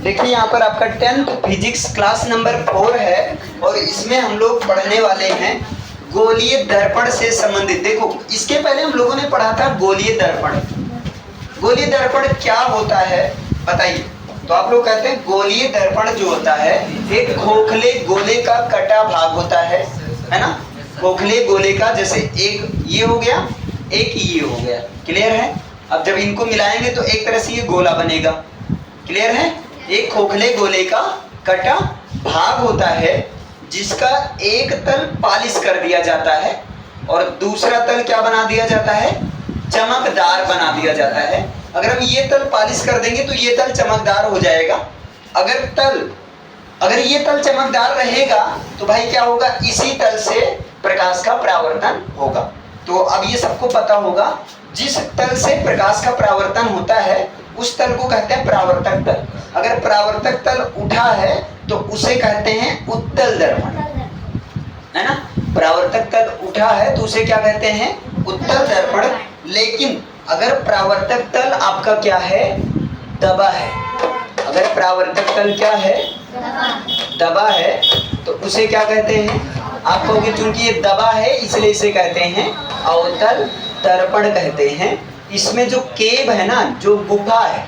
देखिए यहाँ पर आपका 10th फिजिक्स क्लास नंबर 4 है और इसमें हम लोग पढ़ने वाले हैं गोलीय दर्पण से संबंधित। देखो इसके पहले हम लोगों ने पढ़ा था गोलीय दर्पण। गोलीय दर्पण क्या होता है बताइए। तो आप लोग कहते हैं गोलीय दर्पण जो होता है एक खोखले गोले का कटा भाग होता है ना। खोखले गोले का, जैसे एक ये हो गया एक ये हो गया, क्लियर है। अब जब इनको मिलाएंगे तो एक तरह से ये गोला बनेगा, क्लियर है। एक खोखले गोले का कटा भाग होता है जिसका एक तल पॉलिश कर दिया जाता है और दूसरा तल क्या बना दिया जाता है, चमकदार बना दिया जाता है। अगर हम ये तल पॉलिश कर देंगे तो ये तल चमकदार हो जाएगा। अगर ये तल चमकदार रहेगा तो भाई क्या होगा, इसी तल से प्रकाश का परावर्तन होगा। तो अब ये सबको पता होगा, जिस तल से प्रकाश का परावर्तन होता है उस तल को कहते हैं परावर्तक तल। अगर परावर्तक तल उठा है तो उसे कहते हैं उत्तल दर्पण, है ना। परावर्तक तल उठा है तो उसे क्या कहते हैं, उत्तल दर्पण। लेकिन अगर परावर्तक तल आपका क्या है, दबा है, अगर परावर्तक तल क्या है, दबा है, तो उसे क्या कहते हैं, आप कहोगे चूंकि ये दबा है इसलिए इसे कहते हैं अवतल दर्पण कहते हैं। इसमें जो केव है ना, जो गुफा है,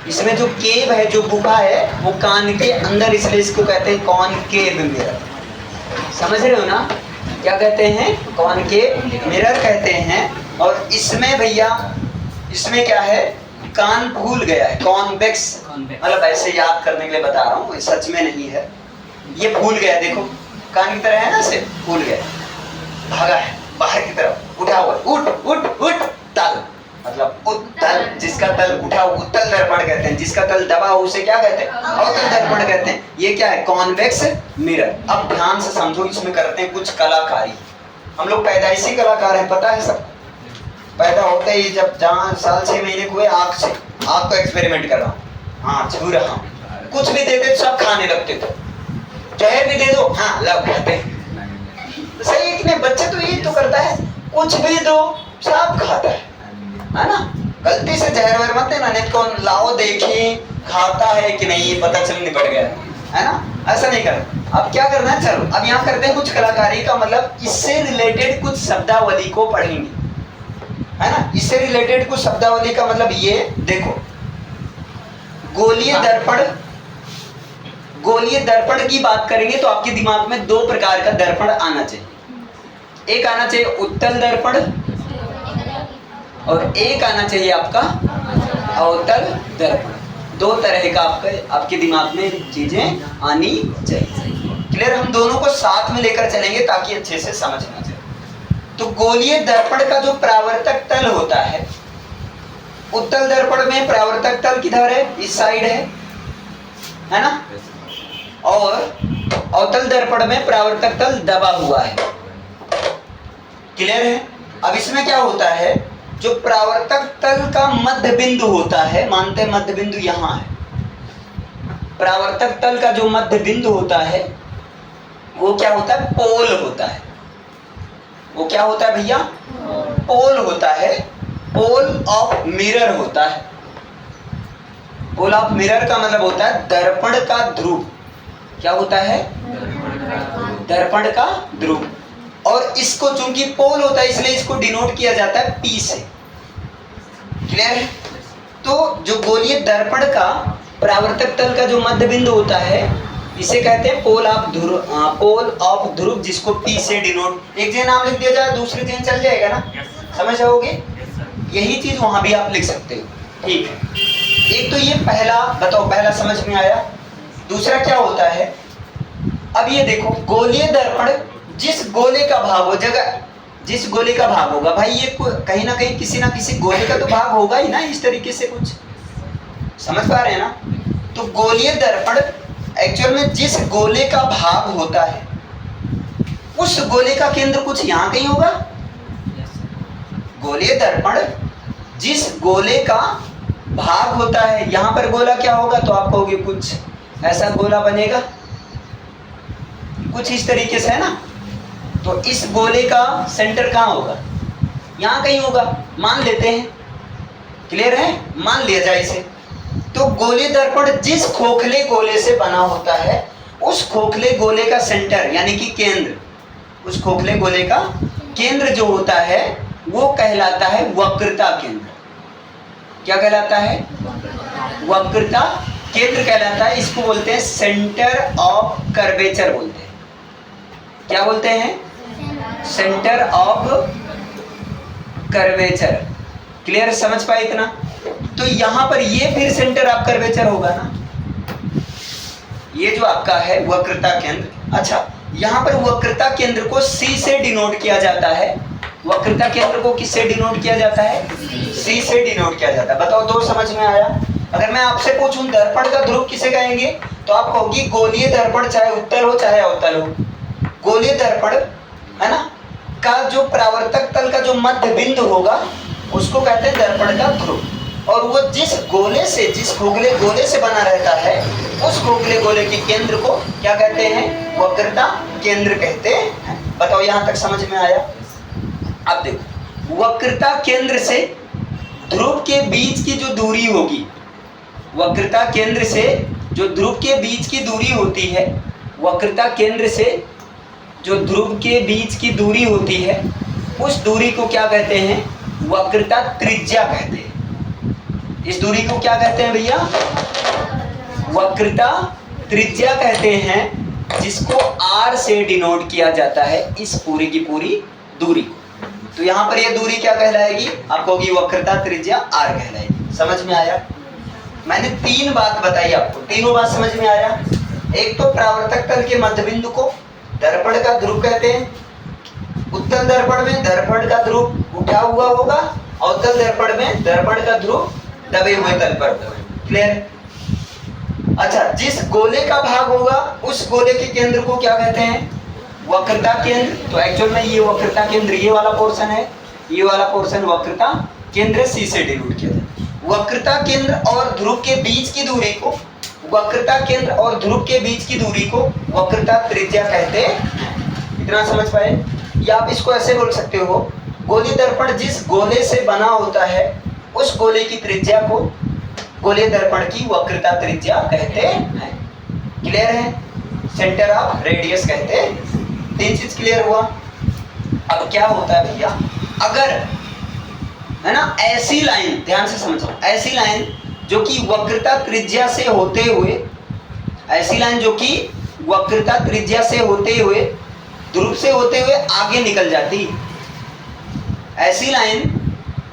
इसमें जो केव है, जो गुफा है वो कान के अंदर, इसलिए इसको कहते हैं कॉनकेव मिरर। समझ रहे हो ना, क्या कहते हैं, कॉनकेव मिरर कहते हैं। और इसमें भैया, इसमें क्या है, कान भूल गया है, कॉन्वेक्स, मतलब ऐसे याद करने के लिए बता रहा हूँ, सच में नहीं है। ये भूल गया, देखो कान की तरह है ना, से भूल गया, भागा है बाहर की तरफ, उठा हुआ, उठ उठ उठ, तल, मतलब उत्तल, जिसका तल उठा उत्तल दर्पण कहते हैं, जिसका तल दबा हो उसे क्या कहते हैं, अवतल दर्पण कहते हैं। ये क्या है, कॉन्वेक्स मिरर। अब ध्यान से समझो, इसमें करते हैं कुछ कलाकारी। हम लोग पैदाइशी कलाकार हैं, पता है सब। पैदा होते ही जब जहाँ साल 6 महीने हुए, आँख से, आँख को एक्सपेरिमेंट कर रहा हूँ, हाँ छू रहा हूँ, कुछ भी दे दे सब खाने लगते थे, जहर भी दे दो हाँ लग खाते। तो सही है कि नहीं, बच्चे तो यही तो करता है, कुछ भी दो सब खाता है ना। गलती से जहर वहर मत देना, नहीं कौन लाओ देखी खाता है कि नहीं, पता चल निपट गया, है ना। ऐसा नहीं करना। अब क्या करना है, चलो अब यहाँ करते हैं कुछ कलाकारी का, मतलब इससे रिलेटेड कुछ शब्दावली को पढ़ेंगे, है ना। इससे रिलेटेड कुछ शब्दावली का मतलब ये देखो, गोलीय दर्पण, गोलीय दर्पण की बात करेंगे तो आपके दिमाग में दो प्रकार का दर्पण आना चाहिए। एक आना चाहिए उत्तल दर्पण और एक आना चाहिए आपका अवतल दर्पण। दो तरह का आपके दिमाग में चीजें आनी चाहिए, क्लियर। हम दोनों को साथ में लेकर चलेंगे ताकि अच्छे से समझ में आ जाए। तो गोलीय दर्पण का जो परावर्तक तल होता है, उत्तल दर्पण में परावर्तक तल किधर है, इस साइड है ना, और अवतल दर्पण में परावर्तक तल दबा हुआ है, क्लियर है। अब इसमें क्या होता है, जो परावर्तक तल का मध्य बिंदु होता है, मानते हैं मध्य बिंदु यहाँ है, परावर्तक तल का जो मध्य बिंदु होता है वो क्या होता है, पोल होता है। वो क्या होता है भैया, पोल होता है, पोल ऑफ मिरर होता है। पोल ऑफ मिरर का मतलब होता है दर्पण का ध्रुव। क्या होता है, दर्पण का ध्रुव। और इसको चूंकि पोल होता है इसलिए इसको डिनोट किया जाता है P से, क्लियर है। तो जो गोलीय दर्पण का परावर्तक तल का जो मध्य बिंदु होता है इसे कहते हैं पोल ऑफ ध्रुव, पोल ऑफ ध्रुव, जिसको P से डिनोट, एक जगह नाम लिख दिया जाए दूसरी जगह चल जाएगा ना, समझ जाओगे। यही चीज वहां भी आप लिख सकते हो, ठीक है। एक तो ये पहला बताओ, पहला समझ में आया। दूसरा क्या होता है, अब ये देखो, गोलीय दर्पण जिस गोले का भाग हो, जगह जिस गोले का भाग होगा, भाई ये कहीं ना कहीं किसी ना किसी गोले का तो भाग होगा ही ना, इस तरीके से कुछ समझ पा रहे हैं ना। तो गोलीय दर्पण एक्चुअल में जिस गोले का भाग होता है उस गोले का केंद्र कुछ यहाँ कहीं होगा। गोलीय दर्पण जिस गोले का भाग होता है, यहाँ पर गोला क्या होगा, तो आप कहोगे कुछ ऐसा गोला बनेगा, कुछ इस तरीके से, है ना। तो इस गोले का सेंटर कहाँ होगा, यहाँ कहीं होगा, मान लेते हैं, क्लियर है, मान लिया जाए इसे। तो गोलीय दर्पण जिस खोखले गोले से बना होता है, उस खोखले गोले का सेंटर यानी कि केंद्र, उस खोखले गोले का केंद्र जो होता है वो कहलाता है वक्रता केंद्र। क्या कहलाता है? वक्रता केंद्र कहलाता है। इसको बोलते हैं सेंटर ऑफ कर्वेचर बोलते हैं। क्या बोलते हैं? Centre of curvature. क्लियर, समझ पाए इतना? तो यहां पर ये फिर सेंटर ऑफ कर्वेचर होगा ना, ये जो आपका है वक्रता केंद्र। अच्छा, यहां पर वक्रता केंद्र को C से डिनोट किया जाता है। वक्रता केंद्र को किससे डिनोट किया जाता है? C से डिनोट किया जाता है। बताओ, दो समझ में आया? अगर मैं आपसे पूछूं दर्पण का ध्रुव किसे कहेंगे, तो आप कहोगी गोलीय दर्पण, चाहे उत्तल हो चाहे अवतल हो। गोलीय दर्पण है ना का जो परावर्तक तल का जो मध्य बिंदु होगा उसको कहते हैं दर्पण का ध्रुव, और वो जिस गोले से, जिस खोखले गोले से बना रहता है, उस खोखले गोले के केंद्र को क्या कहते हैं? वक्रता केंद्र कहते हैं। बताओ, यहां तक समझ में आया? अब देखो, वक्रता केंद्र से ध्रुव के बीच की जो दूरी होगी, वक्रता केंद्र से जो ध्रुव के बीच की दूरी होती है, वक्रता केंद्र से जो ध्रुव के बीच की दूरी होती है, उस दूरी को क्या कहते हैं? वक्रता त्रिज्या कहते हैं। इस दूरी को क्या कहते हैं भैया? वक्रता त्रिज्या कहते हैं, जिसको R से डिनोट किया जाता है, इस पूरी की पूरी दूरी को। तो यहां पर ये दूरी क्या कहलाएगी? आपको होगी वक्रता त्रिज्या R कहलाएगी। समझ में आया? मैंने तीन बात बताई आपको, तीनों बात समझ में आया? एक तो परावर्तक तल के मध्य बिंदु को दर्पण का ध्रुव कहते हैं। उत्तल दर्पण में दर्पण का ध्रुव उठा हुआ होगा, अवतल दर्पण में दर्पण का ध्रुव दबे हुए तल पर होगा। क्लियर? अच्छा, जिस गोले का भाग होगा उस गोले के केंद्र को क्या कहते हैं? वक्रता केंद्र। तो एक्चुअल में ये वक्रता केंद्र ये वाला पोर्शन है, ये वाला पोर्शन वक्रता केंद्र C से डिनोट किया जाता है। वक्रता केंद्र और ध्रुव के बीच की दूरी को, वक्रता केंद्र और ध्रुव के बीच की दूरी को वक्रता त्रिज्या कहते हैं। इतना समझ पाए? या आप इसको ऐसे बोल सकते हो, गोलीय दर्पण जिस गोले से बना होता है उस गोले की त्रिज्या को गोलीय दर्पण की वक्रता त्रिज्या कहते हैं। क्लियर है? सेंटर ऑफ रेडियस कहते हैं। तीन चीज क्लियर हुआ? अब क्या होता है भैया, अगर है ना ऐसी लाइन, ध्यान से समझो, ऐसी लाइन जो कि वक्रता त्रिज्या से होते हुए, ऐसी लाइन जो कि वक्रता त्रिज्या से होते हुए, ध्रुव से होते हुए आगे निकल जाती, ऐसी लाइन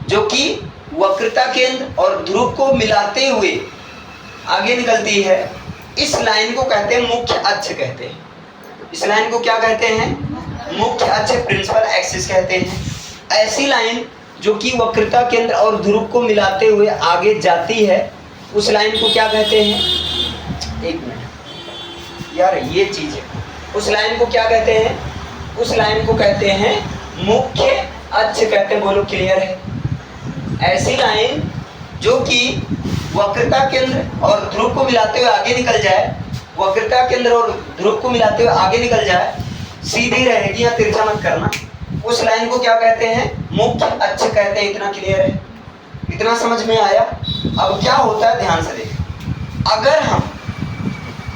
जो कि वक्रता केंद्र और ध्रुव को मिलाते हुए आगे निकलती है, इस लाइन को कहते हैं मुख्य अक्ष कहते हैं। इस लाइन को क्या कहते हैं? मुख्य अक्ष, प्रिंसिपल एक्सिस कहते हैं। ऐसी लाइन जो कि वक्रता केंद्र और ध्रुव को मिलाते हुए आगे जाती है, उस लाइन को क्या कहते हैं? एक मिनट यार, ये चीज है। उस लाइन को क्या कहते हैं? उस लाइन को कहते हैं मुख्य अक्ष कहते हैं। बोलो, क्लियर है? ऐसी लाइन जो कि वक्रता केंद्र और ध्रुव को मिलाते हुए आगे निकल जाए, वक्रता केंद्र और ध्रुव को मिलाते हुए आगे निकल जाए, सीधी रहेगी, या तिरछा मत करना, उस लाइन को क्या कहते हैं? मुख्य अक्ष कहते हैं। इतना क्लियर है? इतना समझ में आया? अब क्या होता है, ध्यान से देखिए, अगर हम,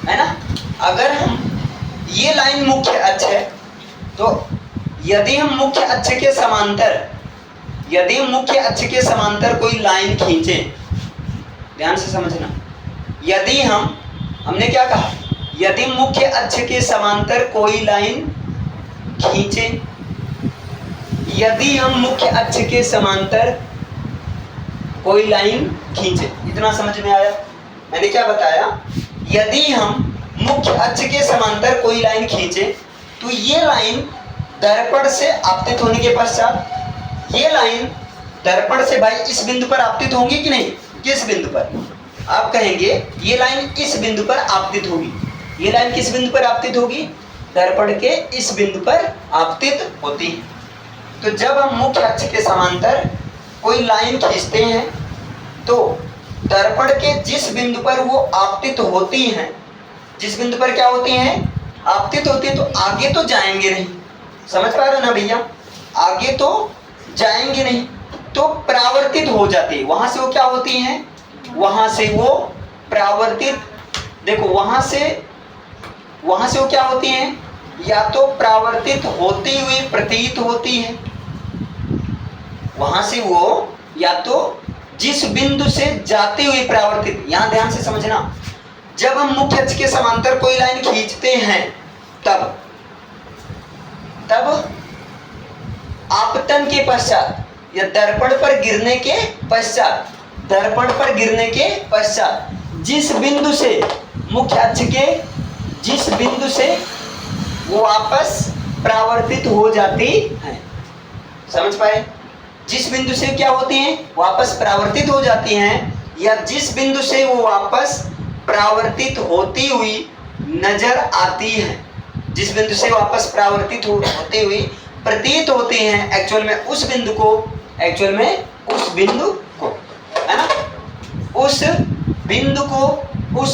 है ना, अगर हम ये लाइन मुख्य अक्ष है, तो यदि हम मुख्य अक्ष के समांतर, यदि हम मुख्य अक्ष के समांतर कोई लाइन खींचें, ध्यान से समझना, यदि हमने क्या कहा, यदि मुख्य अक्ष के समांतर कोई लाइन खींचें, यदि हम मुख्य अक्ष के समांतर कोई लाइन खींचे, इतना समझ में आया? मैंने क्या बताया? यदि हम मुख्य अक्ष के समांतर कोई लाइन खींचे, तो ये लाइन दर्पण से आपतित होने के पश्चात, ये लाइन दर्पण से भाई इस बिंदु पर आपतित होंगी कि नहीं? किस बिंदु पर? आप कहेंगे ये लाइन इस बिंदु पर आपतित होगी। ये लाइन किस बिंदु पर आपतित होगी? दर्पण के इस बिंदु पर आपतित होती है। तो जब हम मुख्य अक्ष के समांतर कोई लाइन खींचते हैं, तो दर्पण के जिस बिंदु पर वो आपतित होती हैं, जिस बिंदु पर क्या होती हैं? आपतित होती है, तो आगे तो जाएंगे नहीं। समझ पा रहे हो ना भैया? आगे तो जाएंगे नहीं, तो परावर्तित हो जाती है। वहां से वो क्या होती हैं? वहां से वो परावर्तित, देखो वहां से वो क्या होती हैं, या तो परावर्तित होती हुई प्रतीत होती है, वहां से वो या तो जिस बिंदु से जाती हुई परावर्तित। यहां ध्यान से समझना, जब हम मुख्य अक्ष के समांतर कोई लाइन खींचते हैं तब आपतन के पश्चात या दर्पण पर गिरने के पश्चात जिस बिंदु से मुख्य अक्ष के जिस बिंदु से वो वापस परावर्तित हो जाती है, समझ पाए? जिस बिंदु से क्या होती हैं, वापस परावर्तित हो जाती हैं, या जिस बिंदु से वो वापस परावर्तित होती हुई नजर आती है, जिस बिंदु से वापस परावर्तित होती हुई प्रतीत होती हैं, एक्चुअल में उस बिंदु को है ना, उस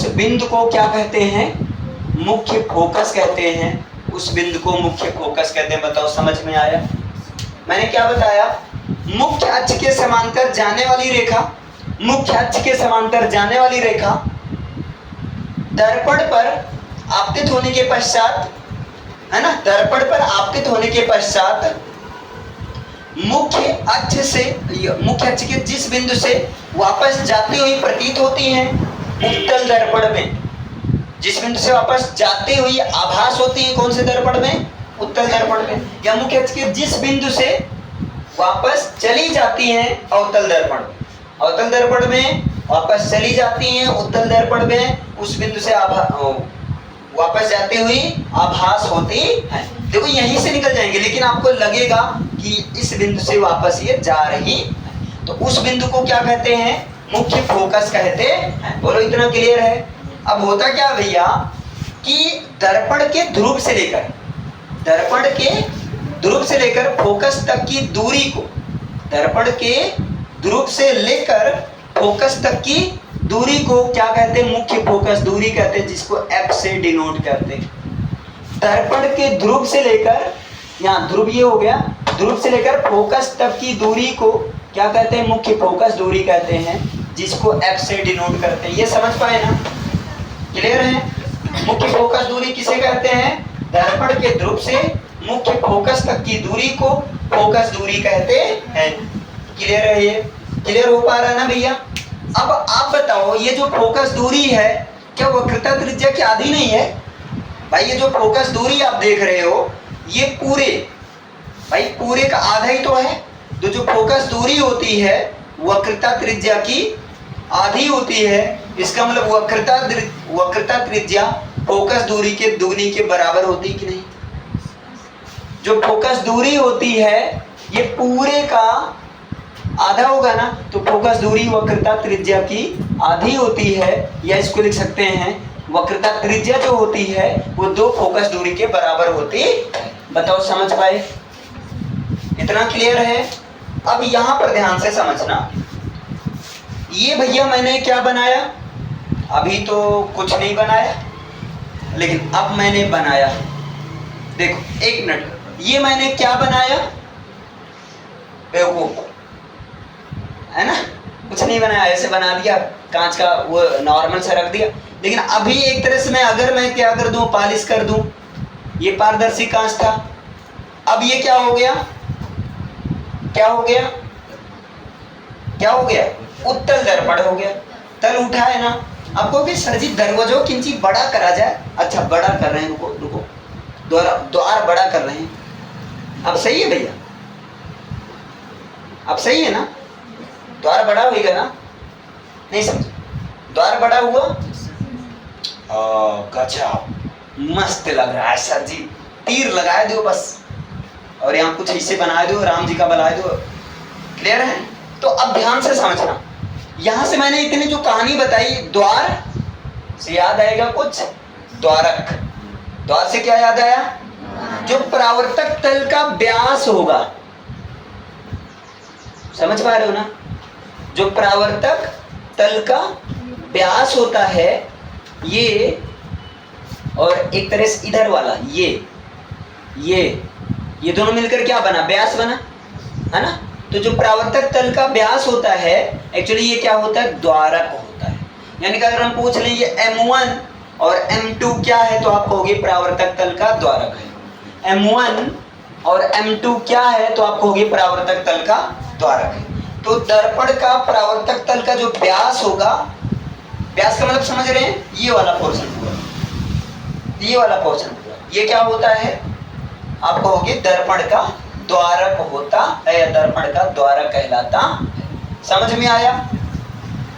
बिंदु को क्या कहते हैं, मुख्य फोकस कहते हैं। उस बिंदु को मुख्य फोकस कहते हैं। बताओ समझ में आया? मैंने क्या बताया? मुख्य अक्ष के समांतर जाने वाली रेखा दर्पण पर आपतित होने के पश्चात, है ना, दर्पण पर आपतित होने के पश्चात मुख्य अक्ष के जिस बिंदु से वापस जाती हुई प्रतीत होती हैं, उत्तल दर्पण में जिस बिंदु से वापस जाती हुई आभास होती है, कौन से दर्पण में? उत्तल दर्पण में। या मुख्य अक्ष के जिस बिंदु से वापस चली जाती हैं अवतल दर्पण में वापस चली जाती हैं उत्तल दर्पण में, उस बिंदु से वापस जाती हुई आभास होती है। देखो यहीं से निकल जाएंगे, लेकिन आपको लगेगा कि इस बिंदु से वापस ये जा रही है, तो उस बिंदु को क्या कहते हैं? मुख्य फोकस कहते हैं। बोलो इतना क्लियर है? अब होता क्या भैया कि दर्पण के ध्रुव से लेकर फोकस तक की दूरी को, दर्पण के ध्रुव से लेकर फोकस तक की दूरी को क्या कहते हैं? मुख्य फोकस दूरी कहते हैं, जिसको F से डिनोट करते हैं। दर्पण के ध्रुव से लेकर, यहाँ ध्रुव ये हो गया, ध्रुव से लेकर फोकस तक की दूरी को क्या कहते हैं? मुख्य फोकस दूरी कहते हैं, जिसको F से डिनोट करते हैं। ये समझ पाए ना? क्लियर है? मुख्य फोकस दूरी किसे कहते हैं? दर्पण के ध्रुव से मुख्य फोकस तक की दूरी को फोकस दूरी कहते हैं। क्लियर है? ये क्लियर हो पा रहा है ना भैया? अब आप बताओ, ये जो फोकस दूरी है क्या वक्रता त्रिज्या की आधी नहीं है? भाई ये जो फोकस दूरी आप देख रहे हो, ये पूरे का आधा ही तो है। तो जो फोकस दूरी होती है वक्रता त्रिज्या की आधी होती है। इसका मतलब वक्रता त्रिज्या फोकस दूरी के दुगनी के बराबर होती कि नहीं? जो फोकस दूरी होती है ये पूरे का आधा होगा ना, तो फोकस दूरी वक्रता त्रिज्या की आधी होती है, या इसको लिख सकते हैं वक्रता त्रिज्या जो होती है वो 2 फोकस दूरी के बराबर होती है। बताओ समझ पाए? इतना क्लियर है? अब यहां पर ध्यान से समझना, ये भैया मैंने क्या बनाया? अभी तो कुछ नहीं बनाया, लेकिन अब मैंने बनाया। देखो 1 मिनट, ये मैंने क्या बनाया? बेवकूफ है ना, कुछ नहीं बनाया, ऐसे बना दिया, कांच का वो नॉर्मल से रख दिया। लेकिन अभी एक तरह से अगर मैं क्या कर दूं, पॉलिश कर दूं, ये पारदर्शी कांच था, अब ये क्या हो गया? उत्तल दर्पण हो गया, तल उठा है ना। अब कहोगे सर जी दरवाजों किंची बड़ा करा जाए। अच्छा बड़ा कर रहे हैं, रुको, द्वार बड़ा कर रहे हैं। अब सही है भैया? अब सही है ना? द्वार बड़ा होगा ना? नहीं समझ? द्वार बड़ा हुआ, गजब मस्त लग रहा है सर जी, तीर लगाए दो बस, और यहाँ कुछ हिस्से बनाए दो, राम जी का बनाए दो। क्लियर है? तो अब ध्यान से समझना, यहां से मैंने इतनी जो कहानी बताई, द्वार से याद आएगा कुछ? द्वारक। द्वार से क्या याद आया? जो परावर्तक तल का व्यास होगा। समझ पा रहे हो ना? जो परावर्तक तल का व्यास होता है, ये, और एक तरह से इधर वाला ये दोनों मिलकर क्या बना? व्यास बना, है ना? तो जो परावर्तक तल का व्यास होता है, एक्चुअली ये क्या होता है? द्वारक होता है। यानी कि अगर हम पूछ लें ये M1 और M2 क्या है, तो आप कहोगे परावर्तक तल का द्वारक है। M1 और M2 क्या है, तो आप कहोगे परावर्तक तल का द्वारक है। तो दर्पण का परावर्तक तल का जो व्यास होगा, व्यास का मतलब समझ रहे हैं, ये वाला पोर्शन पूरा, ये वाला पोर्शन पूरा, ये क्या होता है, आप कहोगे दर्पण का द्वारक होता है या दर्पण का द्वारक कहलाता है। समझ में आया?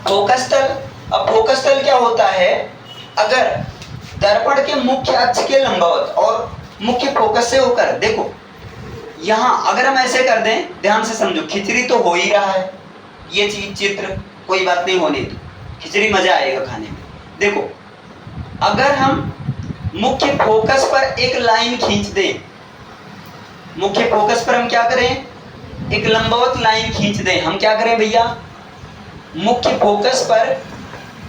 फोकस तल। अब फोकस तल क्या होता है, अगर दर्पण के मुख्य अक्ष के लंबवत और मुख्य फोकस से होकर, देखो यहाँ अगर हम ऐसे कर दें, ध्यान से समझो, खिचड़ी तो हो ही रहा है, ये चीज चित्र कोई बात नहीं होने दो, खिचड़ी मजा आएगा खाने में। देखो अगर हम मुख्य फोकस पर एक लाइन खींच दें, मुख्य फोकस पर हम क्या करें, एक लंबवत लाइन खींच दें। हम क्या करें भैया, मुख्य फोकस पर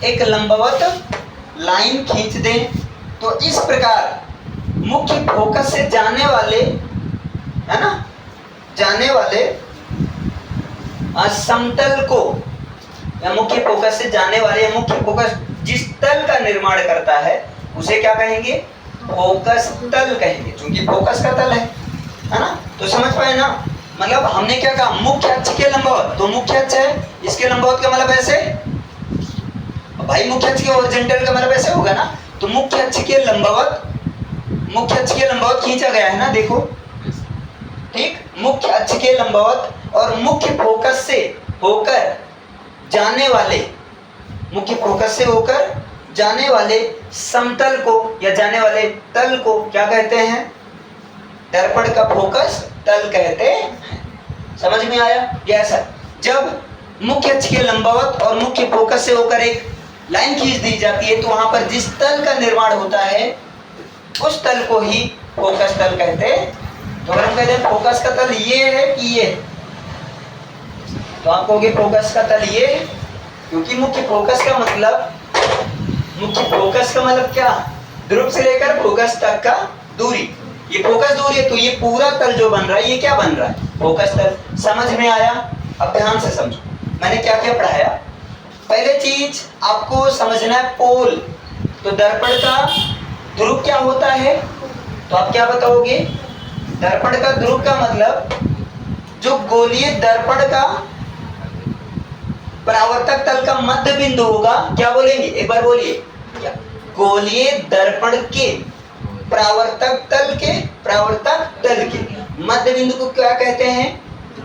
एक लंबवत लाइन खींच दें, तो इस प्रकार मुख्य फोकस से जाने वाले, है ना, जाने वाले समतल को, या मुख्य फोकस से जाने वाले, या मुख्य फोकस जिस तल का निर्माण करता है उसे क्या कहेंगे, फोकस तल कहेंगे, क्योंकि फोकस का तल है ना। तो समझ पाए ना, मतलब हमने क्या कहा, मुख्य अक्ष के लंबवत, तो मुख्य अक्ष है, इसके लंबवत का मतलब ऐसे, भाई मुख्य अक्ष के हॉरिजॉन्टल का मतलब ऐसे होगा ना। तो मुख्य अक्ष के लंबवत, मुख्य अक्ष के लंबवत खींचा गया है ना, देखो ठीक, मुख्य अक्ष के लंबवत और मुख्य फोकस से होकर जाने वाले, मुख्य फोकस से होकर जाने वाले समतल को या जाने वाले तल को क्या कहते हैं, दर्पण का फोकस तल कहते हैं। समझ में आया? ये ऐसा, जब मुख्य अक्ष के लंबवत और मुख्य फोकस से होकर एक लाइन खींच दी जाती है, तो वहां पर जिस तल का निर्माण होता है उस तल को ही फोकस तल कहते हैं। तो अगर हम कहते हैं फोकस का तल ये है कि ये, तो आप कहोगे फोकस का तल ये है, क्योंकि मुख्य फोकस का मतलब, मुख्य फोकस का मतलब क्या, ध्रुव से लेकर फोकस तक का दूरी, ये फोकस दूरी है, तो ये पूरा तल जो बन रहा है ये क्या बन रहा है, फोकस तल। समझ में आया? अब ध्यान से समझो मैंने क्या क्या पढ़ाया। पहले चीज आपको समझना है पोल। तो दर्पण का ध्रुव क्या होता है, तो आप क्या बताओगे, दर्पण का ध्रुव का मतलब जो गोलीय दर्पण का परावर्तक तल का मध्य बिंदु होगा, क्या बोलेंगे, एक बार बोलिए, गोलीय दर्पण के परावर्तक तल के मध्य बिंदु को क्या कहते हैं,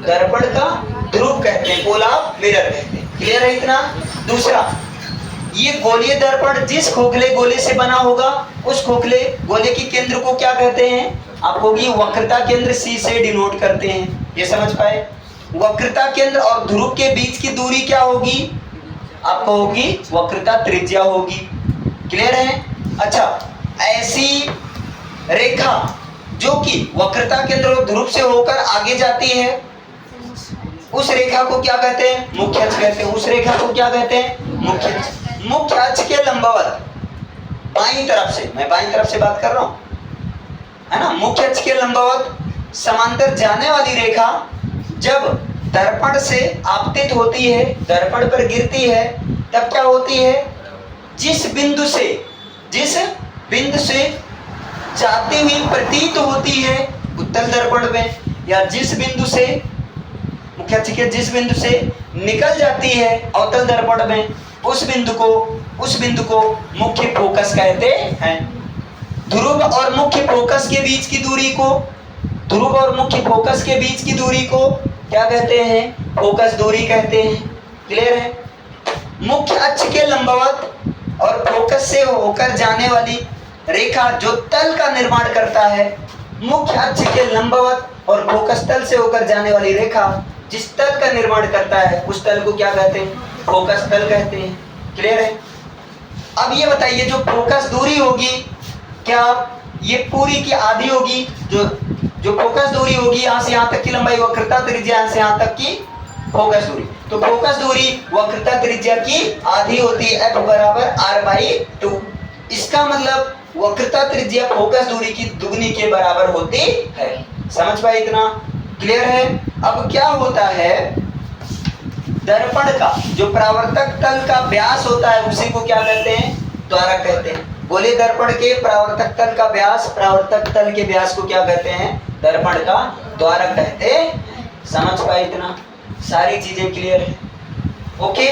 दर्पण का ध्रुव कहते हैं, पोल ऑफ मिरर कहते हैं। क्लियर है इतना? दूसरा, ये गोलीय दर्पण जिस खोखले गोले से बना होगा उस खोखले गोले के केंद्र को क्या कहते हैं, आप होगी वक्रता केंद्र C से डिनोट करते हैं। ये समझ पाए? वक्रता केंद्र और ध्रुव के बीच की दूरी क्या होगी, आपको होगी वक्रता त्रिज्या होगी। क्लियर है? अच्छा, ऐसी रेखा जो कि वक्रता केंद्र और ध्रुव से होकर आगे जाती है, उस रेखा को क्या कहते हैं, मुख्य अक्ष कहते हैं। उस रेखा को क्या कहते हैं, मुख्य अक्ष। मुख्य अक्ष के लंबवत बाईं तरफ से, मैं बाईं तरफ से बात कर रहा हूं, है ना, मुख्य अक्ष के लंबवत समांतर जाने वाली रेखा जब दर्पण से आपतित होती है, दर्पण पर गिरती है, तब क्या होती है, जिस बिंदु से जाती हुई प्रतीत होती है उत्तल दर्पण में, या जिस बिंदु से मुख्य अक्ष के जिस बिंदु से निकल जाती है अवतल दर्पण में, उस बिंदु को मुख्य फोकस कहते हैं। ध्रुव और मुख्य फोकस के बीच की दूरी को, ध्रुव और मुख्य फोकस के बीच की दूरी को क्या कहते हैं, फोकस दूरी कहते हैं। क्लियर है? मुख्य अक्ष के लंबवत और फोकस से होकर जाने वाली रेखा जो तल का निर्माण करता है, मुख्य अक्ष के लंबवत और फोकस तल से होकर जाने वाली रेखा जिस तल का निर्माण करता है उस तल को क्या कहते हैं, फोकस तल कहते हैं। क्लियर है? अब ये बताइए, जो फोकस दूरी होगी क्या ये पूरी की आधी होगी, जो फोकस दूरी होगी यहाँ से यहाँ तक की लंबाई वक्रता त्रिज्या, यहाँ से यहाँ तक की फोकस दूरी, तो फोकस दूरी वक्रता त्रिज्या की आधी होती है, F बराबर R/2। इसका मतलब वक्रता त्रिज्या फोकस दूरी की दुगनी के बराबर होती है। समझ पाए इतना? क्लियर है? अब क्या होता है, दर्पण का जो परावर्तक तल का व्यास होता है उसी को क्या कहते हैं? द्वारक कहते हैं। गोलीय दर्पण के परावर्तक तल का व्यास, परावर्तक तल के व्यास को क्या कहते हैं? दर्पण का द्वारक कहते हैं। समझ पाए इतना? सारी चीजें क्लियर है? ओके,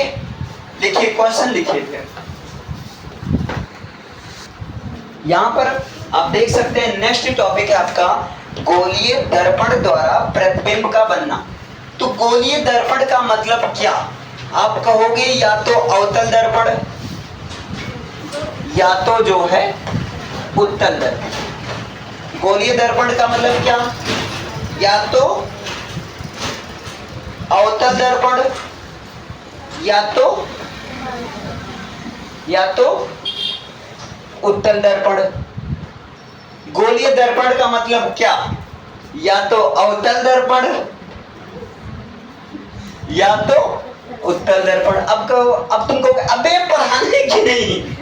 लिखिए क्वेश्चन लिखिए फिर। यहां पर आप देख सकते हैं नेक्स्ट टॉपिक है आपका गोलीय दर्पण द्वारा प्रतिबिंब का बनना। तो गोलीय दर्पण का मतलब क्या? आप कहोगे या तो अवतल दर्पण या तो जो है उत्तल दर्पण। गोलीय दर्पण का मतलब क्या? या तो अवतल दर्पण या तो उत्तल दर्पण। गोलीय दर्पण का मतलब क्या? या तो अवतल दर्पण या तो उत्तल दर्पण। अब कहो, अब तुम कहोगे अबे पढ़ाने की नहीं,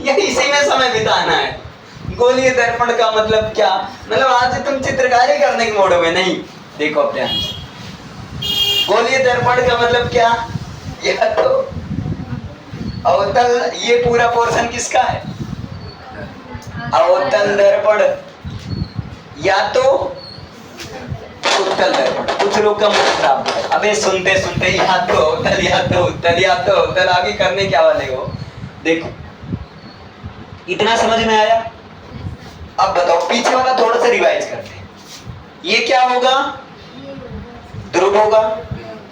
यही इसी में समय बिताना है। गोलीय दर्पण का मतलब क्या? मतलब आज तुम चित्रकारी करने के मोड़ में नहीं। देखो अब ध्यान से, गोलीय दर्पण का मतलब क्या? या तो अवतल, ये पूरा पोर्शन किसका है? अवतल दर्पण या तो उत्तल दर्पण। कुछ लोग का मुंह खराब है, अबे सुनते सुनते या तो अवतल या तो उत्तल या तो अवतल, आगे करने क्या वाले हो? देखो इतना समझ में आया? अब बताओ पीछे वाला थोड़ा सा रिवाइज करते हैं। ये क्या होगा? ध्रुव होगा।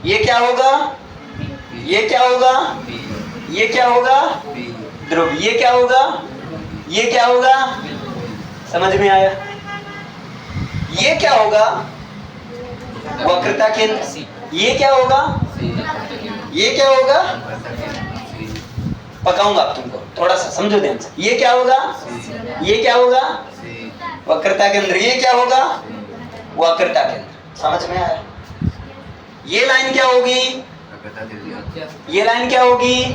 ये क्या होगा? ये क्या होगा? ये क्या होगा? ध्रुव। ये क्या होगा? ये क्या होगा? समझ में आया? ये क्या होगा? वक्रता केंद्र। ये क्या होगा? ये क्या होगा? पकाऊंगा तुमको, थोड़ा सा समझो ध्यान से। ये क्या होगा? ये क्या होगा? वक्रता केंद्र। ये क्या होगा? वक्रता केंद्र। समझ में आया? ये लाइन क्या होगी? ये लाइन क्या होगी?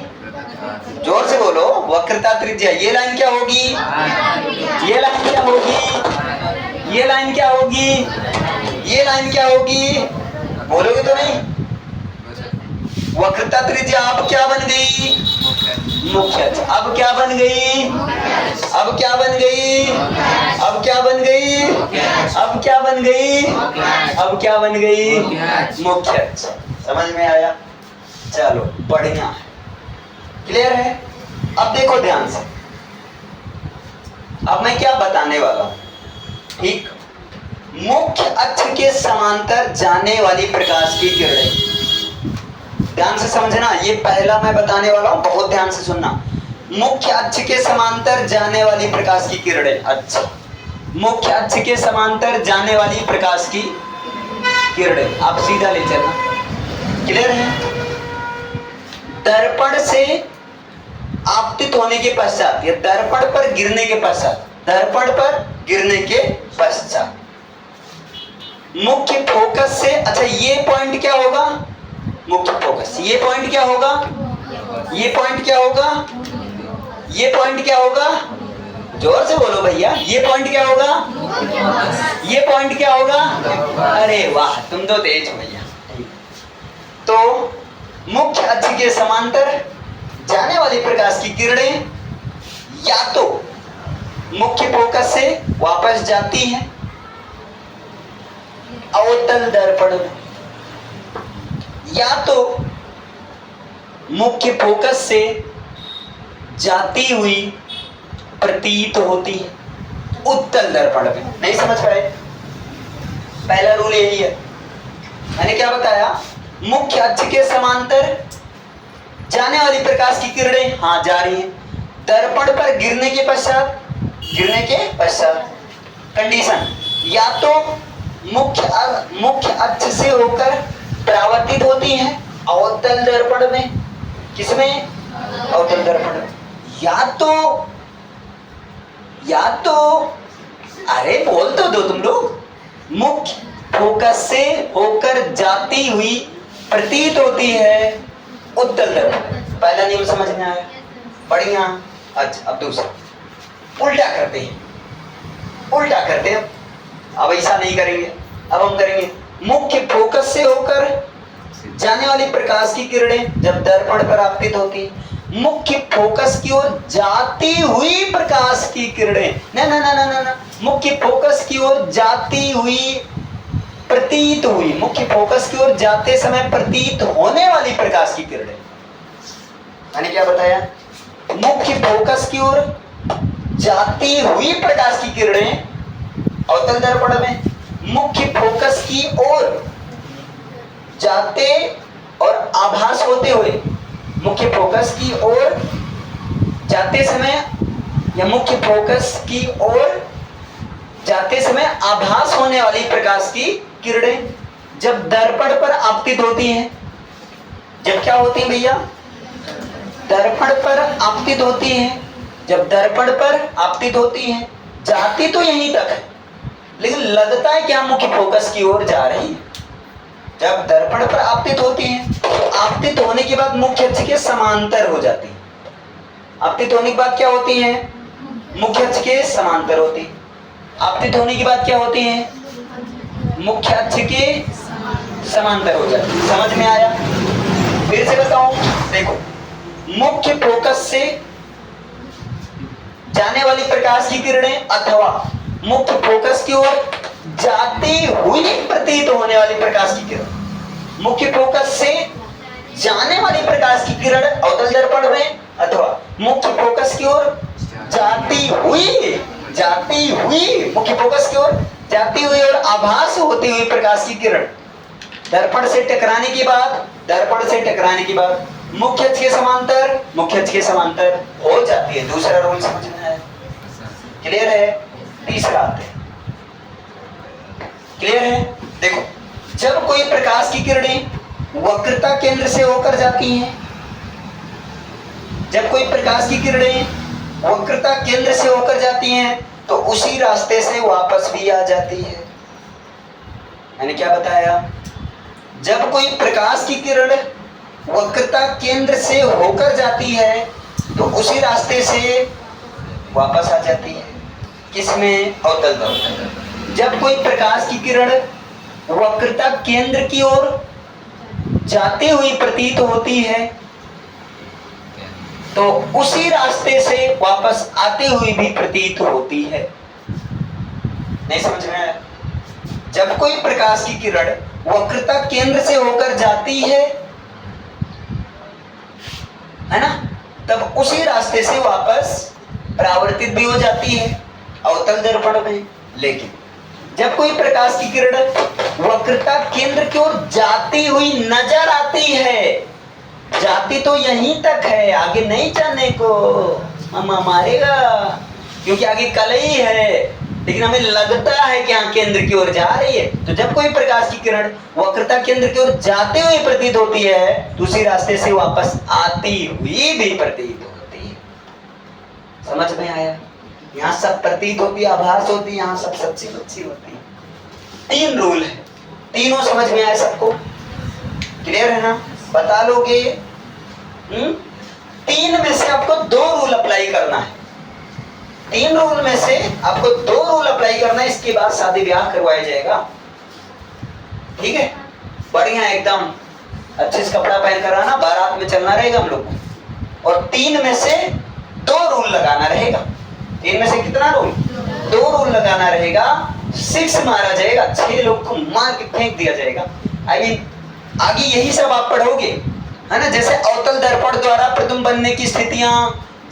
जोर से बोलो। वक्रता त्रिज्या। ये लाइन क्या होगी? ये लाइन क्या होगी? ये लाइन क्या होगी? ये लाइन क्या होगी? बोलोगे तो नहीं? वक्रता त्रिज्या अब क्या बन गई? मुख्य अक्ष। अब क्या बन गई? अब क्या बन गई? अब क्या बन गई? अब क्या बन गई? अब क्या बन गई? मुख्य अक्ष। समझ में आया? चलो बढ़िया है, क्लियर है? अब देखो ध्यान से, अब मैं क्या बताने वाला हूं। ठीक, मुख्य अक्ष के समांतर जाने वाली प्रकाश की किरणें। ध्यान से समझना, ये पहला मैं बताने वाला हूं, बहुत ध्यान से सुनना। मुख्य अक्ष के समांतर जाने वाली प्रकाश की किरणें। अच्छा, मुख्य अक्ष के समांतर जाने वाली प्रकाश की किरणें, आप सीधा ले चलना। क्लियर है? दर्पण से आपतित होने के पश्चात या दर्पण पर गिरने के पश्चात, दर्पण पर गिरने के पश्चात मुख्य फोकस से, अच्छा ये पॉइंट क्या होगा? मुख्य फोकस। ये पॉइंट क्या होगा? ये पॉइंट क्या होगा? ये पॉइंट क्या होगा? जोर से बोलो भैया। ये पॉइंट क्या होगा? ये पॉइंट क्या होगा? अरे वाह, तुम तो तेज हो भैया। तो मुख्य अक्ष के समांतर जाने वाली प्रकाश की किरणें या तो मुख्य फोकस से वापस जाती हैं अवतल दर्पण में, या तो मुख्य फोकस से जाती हुई प्रतीत होती है उत्तल दर्पण में। नहीं समझ पाए? पहला रूल यही है। मैंने क्या बताया? मुख्य अक्ष के समांतर जाने वाली प्रकाश की किरणें हाँ जा रही हैं, दर्पण पर गिरने के पश्चात कंडीशन या तो मुख्य अक्ष से होकर परावर्तित होती हैं अवतल दर्पण में। किसमें? अवतल दर्पण में। या तो अरे बोल तो दो तुम लोग। मुख्य फोकस से होकर जाती हुई प्रतीत होती है उत्तल दर्पण। पहला नियम समझ में आया? बढ़िया। अच्छा, अब दूसरा उल्टा करते हैं। अब ऐसा नहीं करेंगे, अब हम करेंगे मुख्य फोकस से होकर जाने वाली प्रकाश की किरणें जब दर्पण पर आपतित होती है। मुख्य फोकस की ओर जाती हुई प्रकाश की किरणें, ना ना ना ना ना ना, मुख्य फोकस की ओर जाती हुई, प्रतीत हुई, मुख्य फोकस की ओर जाते समय प्रतीत होने वाली प्रकाश की किरणें। मैंने क्या बताया? मुख्य फोकस की ओर जाती हुई प्रकाश की किरणें अवतल दर्पण में मुख्य फोकस की ओर जाते और आभास होते हुए, मुख्य फोकस की ओर जाते समय या मुख्य फोकस की ओर जाते समय आभास होने वाली प्रकाश की किरणें जब दर्पण पर आपतित होती हैं, जब क्या होती हैं भैया? दर्पण पर आपतित होती हैं। जब दर्पण पर आपतित होती हैं, जाती तो यहीं तक है, लेकिन लगता है क्या मुख्य फोकस की ओर जा रही है। जब दर्पण पर आपतित होती हैं, तो आपतित होने के बाद मुख्य अक्ष के समांतर हो जाती है। आपतित होने के बाद क्या होती हैं? मुख्य अक्ष के समांतर होती है। आपतित होने के बाद क्या होती हैं? मुख्य अक्ष के समांतर हो जाती है। समझ में आया? फिर से बताऊं, देखो, मुख्य फोकस से जाने वाली प्रकाश की किरणें अथवा मुख्य फोकस की ओर जाती हुई प्रतीत होने वाली प्रकाश की किरण, मुख्य फोकस से जाने वाली प्रकाश की किरण अवतल दर्पण में अथवा मुख्य फोकस की ओर जाती हुई मुख्य फोकस की ओर जाती हुई और आभास होती हुई प्रकाश की किरण दर्पण से टकराने के बाद मुख्य अक्ष के समांतर हो जाती है। दूसरा रूल समझ में आया? क्लियर है? तीसरा आते हैं। क्लियर है? देखो, जब कोई प्रकाश की किरणें वक्रता केंद्र से होकर जाती हैं, जब कोई प्रकाश की किरणें वक्रता केंद्र से होकर जाती हैं, तो उसी रास्ते से वापस भी आ जाती है। मैंने क्या बताया? जब कोई प्रकाश की किरण वक्रता केंद्र से होकर जाती है, तो उसी रास्ते से वापस आ जाती है। किसमें? अवतल दर्पण। जब कोई प्रकाश की किरण वक्रता केंद्र की ओर जाती हुई प्रतीत होती है, तो उसी रास्ते से वापस आते हुए भी प्रतीत होती है। नहीं समझ में आया? जब कोई प्रकाश की किरण वक्रता केंद्र से होकर जाती है ना, तब उसी रास्ते से वापस परावर्तित भी हो जाती है अवतल दर्पण में। लेकिन जब कोई प्रकाश की किरण वक्रता केंद्र की ओर जाती हुई नजर आती है, जाती तो यहीं तक है, आगे नहीं जाने को, मामा मारेगा, क्योंकि आगे कलई है, लेकिन हमें लगता है कि हाँ केंद्र की ओर जा रही है। तो जब कोई प्रकाश की किरण वक्रता केंद्र की ओर जाते हुए प्रतीत होती है, दूसरी रास्ते से वापस आती हुई भी प्रतीत होती है। समझ में आया? यहाँ सब प्रतीत होती है, आभास होती है, यहाँ सब सच्ची बच्ची होती है। 3 रूल है, तीनों समझ में आए सबको? क्लियर है ना? बता लोगे? 3 में से आपको 2 रूल अप्लाई करना है। 3 रूल में से आपको 2 रूल अप्लाई करना है, इसके बाद शादी ब्याह करवाया जाएगा। ठीक है? बढ़िया, एकदम अच्छे से कपड़ा पहन कर आना, बारात में चलना रहेगा हम लोग को। और 3 में से 2 रूल लगाना रहेगा। 3 में से कितना रूल? 2 रूल लगाना रहेगा। 6 मारा जाएगा, 6 लोग को मार के फेंक दिया जाएगा। आगे यही सब आप पढ़ोगे, है ना? जैसे अवतल दर्पण द्वारा प्रतिबिंब बनने की स्थितियां,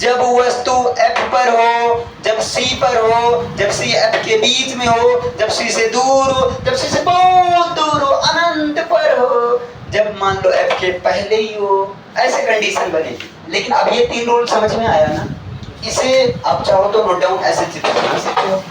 जब वस्तु F पर हो, जब C पर हो, जब C F के बीच में हो, जब C से दूर हो, जब C से बहुत दूर हो, अनंत पर हो, जब मान लो F के पहले ही हो, ऐसे कंडीशन बनेगी। लेकिन अब ये 3 रूल समझ में आया ना? इसे आप चाहो तो नोट डाउन ऐसे चित्र बना सकते हो।